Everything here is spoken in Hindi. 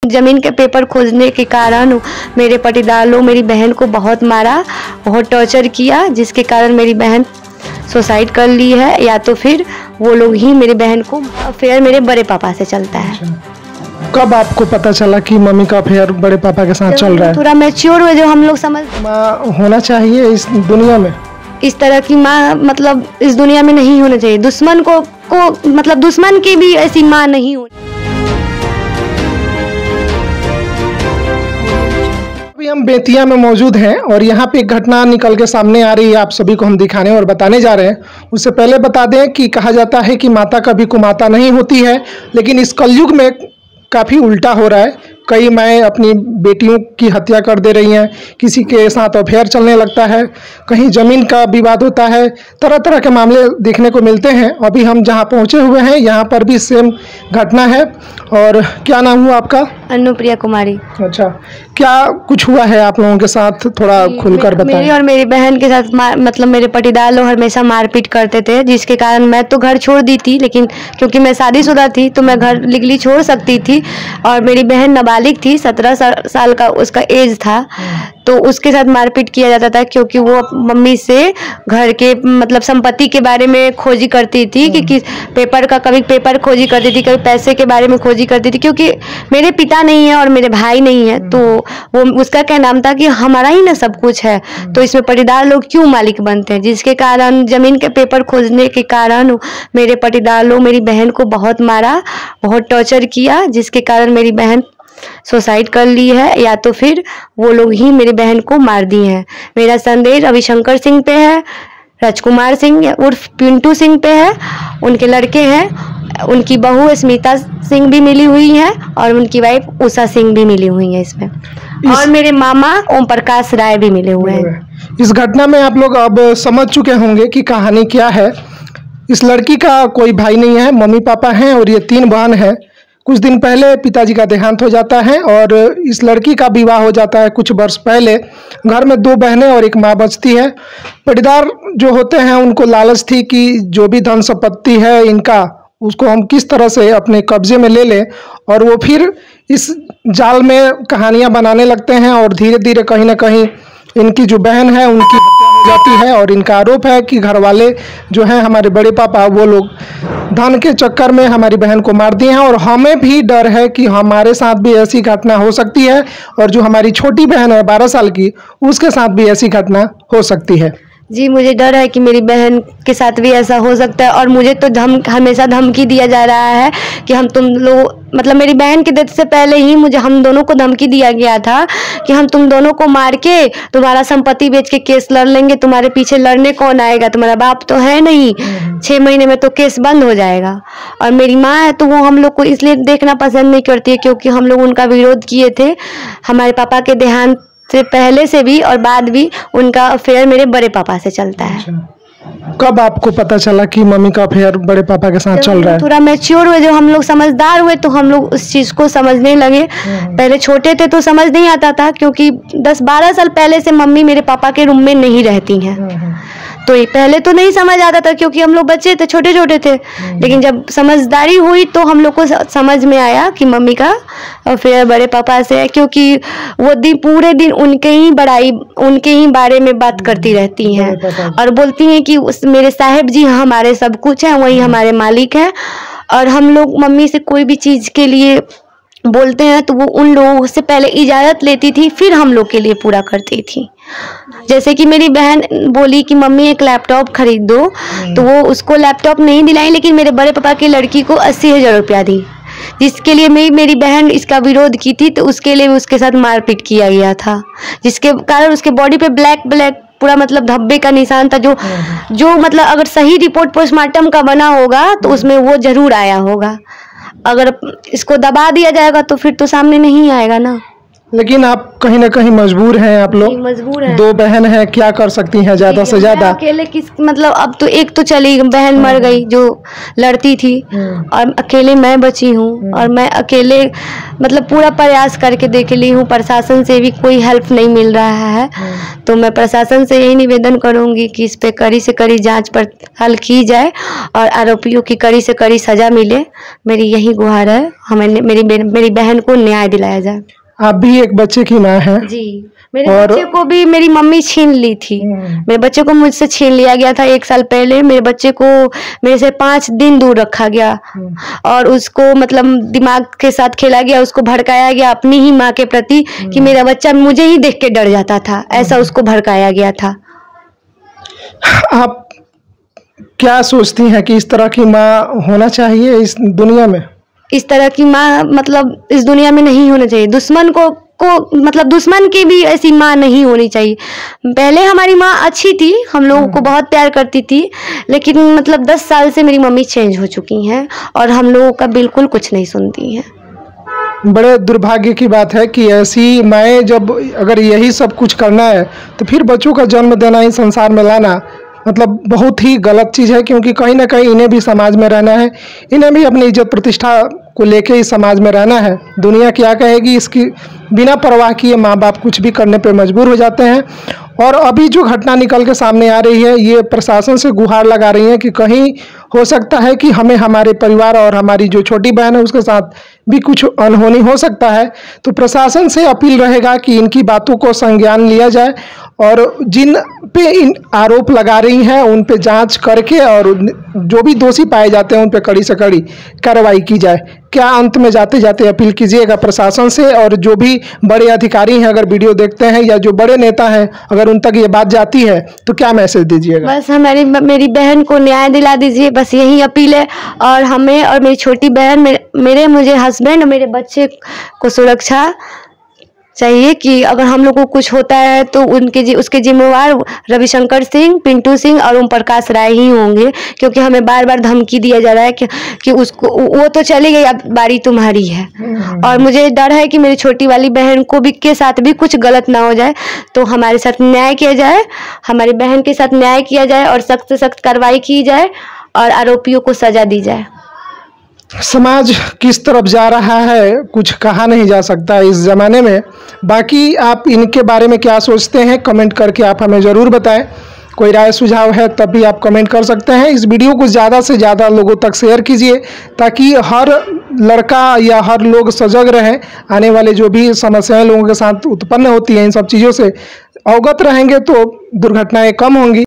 जमीन के पेपर खोजने के कारण मेरे पटीदार लोग मेरी बहन को बहुत मारा, बहुत टॉर्चर किया, जिसके कारण मेरी बहन सुसाइड कर ली है। या तो फिर वो लोग ही मेरी बहन को अफेयर मेरे बड़े पापा से चलता है। कब आपको पता चला कि मम्मी का अफेयर बड़े पापा के साथ चल रहा है? थोड़ा मैच्योर हुए, जो हम लोग समझ माँ होना चाहिए इस दुनिया में। इस तरह की माँ मतलब इस दुनिया में नहीं होना चाहिए। दुश्मन को मतलब दुश्मन की भी ऐसी माँ नहीं होनी। अभी हम बेतिया में मौजूद हैं और यहाँ पे एक घटना निकल के सामने आ रही है, आप सभी को हम दिखाने और बताने जा रहे हैं। उससे पहले बता दें कि कहा जाता है कि माता कभी कुमाता नहीं होती है, लेकिन इस कलयुग में काफ़ी उल्टा हो रहा है। कई माएँ अपनी बेटियों की हत्या कर दे रही हैं, किसी के साथ अफेयर चलने लगता है, कहीं ज़मीन का विवाद होता है, तरह तरह के मामले देखने को मिलते हैं। अभी हम जहाँ पहुँचे हुए हैं यहाँ पर भी सेम घटना है। और क्या नाम हुआ आपका? अनुप्रिया कुमारी। अच्छा, क्या कुछ हुआ है आप लोगों के साथ, थोड़ा खुलकर बताएं। मेरी और मेरी बहन के साथ मतलब मेरे पटीदार लोग हमेशा मारपीट करते थे, जिसके कारण मैं तो घर छोड़ दी थी, लेकिन क्योंकि मैं शादीशुदा थी तो मैं घर लीगली छोड़ सकती थी। और मेरी बहन नाबालिग थी, 17 साल का उसका एज था, तो उसके साथ मारपीट किया जाता था, क्योंकि वो मम्मी से घर के मतलब संपत्ति के बारे में खोजी करती थी कि पेपर का, कभी पेपर खोजी करती थी, कभी पैसे के बारे में खोजी करती थी। क्योंकि मेरे पिता नहीं है और मेरे भाई नहीं है, तो वो उसका क्या नाम था कि हमारा ही ना सब कुछ है, तो इसमें पटीदार लोग क्यों मालिक बनते हैं, जिसके कारण जमीन के पेपर खोजने के कारण मेरे पटीदार लोग मेरी बहन को बहुत मारा, बहुत टॉर्चर किया, जिसके कारण मेरी बहन सुसाइड कर ली है। या तो फिर वो लोग ही मेरी बहन को मार दिए हैं। मेरा संदेश रविशंकर सिंह पे है, राजकुमार सिंह उर्फ पिंटू सिंह पे है, उनके लड़के हैं, उनकी बहू स्मिता सिंह भी मिली हुई है और उनकी वाइफ उषा सिंह भी मिली हुई है इसमें, और मेरे मामा ओम प्रकाश राय भी मिले हुए हैं। इस घटना में आप लोग अब समझ चुके होंगे कि कहानी क्या है। इस लड़की का कोई भाई नहीं है, मम्मी पापा हैं और ये 3 बहन हैं। कुछ दिन पहले पिताजी का देहांत हो जाता है और इस लड़की का विवाह हो जाता है कुछ वर्ष पहले। घर में 2 बहनें और एक माँ बचती है। पटीदार जो होते हैं उनको लालच थी कि जो भी धन संपत्ति है इनका, उसको हम किस तरह से अपने कब्जे में ले लें, और वो फिर इस जाल में कहानियाँ बनाने लगते हैं और धीरे धीरे कहीं ना कहीं इनकी जो बहन है उनकी हत्या हो जाती है। और इनका आरोप है कि घर वाले जो हैं हमारे बड़े पापा, वो लोग धन के चक्कर में हमारी बहन को मार दिए हैं। और हमें भी डर है कि हमारे साथ भी ऐसी घटना हो सकती है, और जो हमारी छोटी बहन है 12 साल की, उसके साथ भी ऐसी घटना हो सकती है। जी, मुझे डर है कि मेरी बहन के साथ भी ऐसा हो सकता है। और मुझे तो हमेशा धमकी दिया जा रहा है कि हम तुम लोग मतलब मेरी बहन के डेथ से पहले ही हम दोनों को धमकी दिया गया था कि हम तुम दोनों को मार के तुम्हारा संपत्ति बेच के केस लड़ लेंगे, तुम्हारे पीछे लड़ने कौन आएगा, तुम्हारा बाप तो है नहीं, 6 महीने में तो केस बंद हो जाएगा। और मेरी माँ है तो वो हम लोग को इसलिए देखना पसंद नहीं करती है क्योंकि हम लोग उनका विरोध किए थे। हमारे पापा के देहांत से पहले से भी और बाद भी उनका अफेयर मेरे बड़े पापा से चलता है। कब आपको पता चला कि मम्मी का अफेयर बड़े पापा के साथ चल रहा है? थोड़ा मैच्योर हुए, जो हम लोग समझदार हुए तो हम लोग उस चीज़ को समझने लगे। पहले छोटे थे तो समझ नहीं आता था, क्योंकि 10-12 साल पहले से मम्मी मेरे पापा के रूम में नहीं रहती हैं, तो पहले तो नहीं समझ आता था क्योंकि हम लोग बच्चे थे, छोटे छोटे थे। लेकिन जब समझदारी हुई तो हम लोग को समझ में आया कि मम्मी का अफेयर बड़े पापा से है, क्योंकि वो पूरे दिन उनके ही बारे में बात करती रहती हैं और बोलती हैं कि मेरे साहेब जी हमारे सब कुछ हैं, वही हमारे मालिक हैं। और हम लोग मम्मी से कोई भी चीज़ के लिए बोलते हैं तो वो उन लोगों से पहले इजाज़त लेती थी, फिर हम लोग के लिए पूरा करती थी। जैसे कि मेरी बहन बोली कि मम्मी एक लैपटॉप खरीद दो, तो वो उसको लैपटॉप नहीं दिलाई, लेकिन मेरे बड़े पापा की लड़की को 80,000 रुपया दी, जिसके लिए मेरी बहन इसका विरोध की थी, तो उसके लिए उसके साथ मारपीट किया गया था, जिसके कारण उसके बॉडी पे ब्लैक पूरा मतलब धब्बे का निशान था, जो मतलब अगर सही रिपोर्ट पोस्टमार्टम का बना होगा तो उसमें वो जरूर आया होगा। अगर इसको दबा दिया जाएगा तो फिर तो सामने नहीं आएगा ना। लेकिन आप कहीं ना कहीं मजबूर हैं, आप लोग मजबूर हैं। 2 बहन हैं, क्या कर सकती हैं ज़्यादा से ज़्यादा। अकेले किस मतलब अब तो एक तो चली बहन मर गई जो लड़ती थी और अकेले मैं बची हूँ और मैं अकेले मतलब पूरा प्रयास करके देख ली हूँ, प्रशासन से भी कोई हेल्प नहीं मिल रहा है। तो मैं प्रशासन से यही निवेदन करूँगी कि इस पे कड़ी से कड़ी जांच पड़ताल की जाए और आरोपियों की कड़ी से कड़ी सज़ा मिले। मेरी यही गुहार है, हमें मेरी बहन को न्याय दिलाया जाए। आप भी एक बच्चे की माँ हैं जी। मेरे बच्चे को भी मेरी मम्मी छीन ली थी। मेरे बच्चे को मुझसे छीन लिया गया था 1 साल पहले। मेरे बच्चे को मेरे से 5 दिन दूर रखा गया और उसको मतलब दिमाग के साथ खेला गया, उसको भड़काया गया अपनी ही माँ के प्रति कि मेरा बच्चा मुझे ही देख के डर जाता था, ऐसा उसको भड़काया गया था। आप क्या सोचती हैं कि इस तरह की माँ होना चाहिए इस दुनिया में? इस तरह की माँ मतलब इस दुनिया में नहीं होना चाहिए। दुश्मन को मतलब दुश्मन की भी ऐसी माँ नहीं होनी चाहिए। पहले हमारी माँ अच्छी थी, हम लोगों को बहुत प्यार करती थी, लेकिन मतलब 10 साल से मेरी मम्मी चेंज हो चुकी हैं और हम लोगों का बिल्कुल कुछ नहीं सुनती हैं। बड़े दुर्भाग्य की बात है कि ऐसी माएँ जब अगर यही सब कुछ करना है तो फिर बच्चों का जन्म देना, ही संसार में लाना मतलब बहुत ही गलत चीज़ है, क्योंकि कहीं ना कहीं इन्हें भी समाज में रहना है, इन्हें भी अपनी इज्जत प्रतिष्ठा को लेके ही समाज में रहना है। दुनिया क्या कहेगी इसकी बिना परवाह किए माँ बाप कुछ भी करने पे मजबूर हो जाते हैं। और अभी जो घटना निकल के सामने आ रही है, ये प्रशासन से गुहार लगा रही है कि कहीं हो सकता है कि हमें हमारे परिवार और हमारी जो छोटी बहन है उसके साथ भी कुछ अनहोनी हो सकता है। तो प्रशासन से अपील रहेगा कि इनकी बातों को संज्ञान लिया जाए और जिन पे इन आरोप लगा रही हैं उन पे जांच करके और जो भी दोषी पाए जाते हैं उन पे कड़ी से कड़ी कार्रवाई की जाए। क्या अंत में जाते जाते अपील कीजिएगा प्रशासन से, और जो भी बड़े अधिकारी हैं अगर वीडियो देखते हैं या जो बड़े नेता हैं अगर उन तक ये बात जाती है तो क्या मैसेज दीजिएगा? बस मेरी बहन को न्याय दिला दीजिए, बस यही अपील है। और हमें और मेरी छोटी बहन मुझे हस्बैंड और मेरे बच्चे को सुरक्षा चाहिए कि अगर हम लोग को कुछ होता है तो उसके जिम्मेवार रविशंकर सिंह, पिंटू सिंह और ओम प्रकाश राय ही होंगे, क्योंकि हमें बार बार धमकी दिया जा रहा है कि उसको वो तो चली गई, अब बारी तुम्हारी है। और मुझे डर है कि मेरी छोटी वाली बहन को भी के साथ भी कुछ गलत ना हो जाए, तो हमारे साथ न्याय किया जाए, हमारी बहन के साथ न्याय किया जाए और सख्त से सख्त कार्रवाई की जाए और आरोपियों को सजा दी जाए। समाज किस तरफ जा रहा है कुछ कहा नहीं जा सकता इस ज़माने में। बाकी आप इनके बारे में क्या सोचते हैं कमेंट करके आप हमें ज़रूर बताएं। कोई राय सुझाव है तब भी आप कमेंट कर सकते हैं। इस वीडियो को ज़्यादा से ज़्यादा लोगों तक शेयर कीजिए ताकि हर लड़का या हर लोग सजग रहें। आने वाले जो भी समस्याएं लोगों के साथ उत्पन्न होती हैं इन सब चीज़ों से अवगत रहेंगे तो दुर्घटनाएं कम होंगी।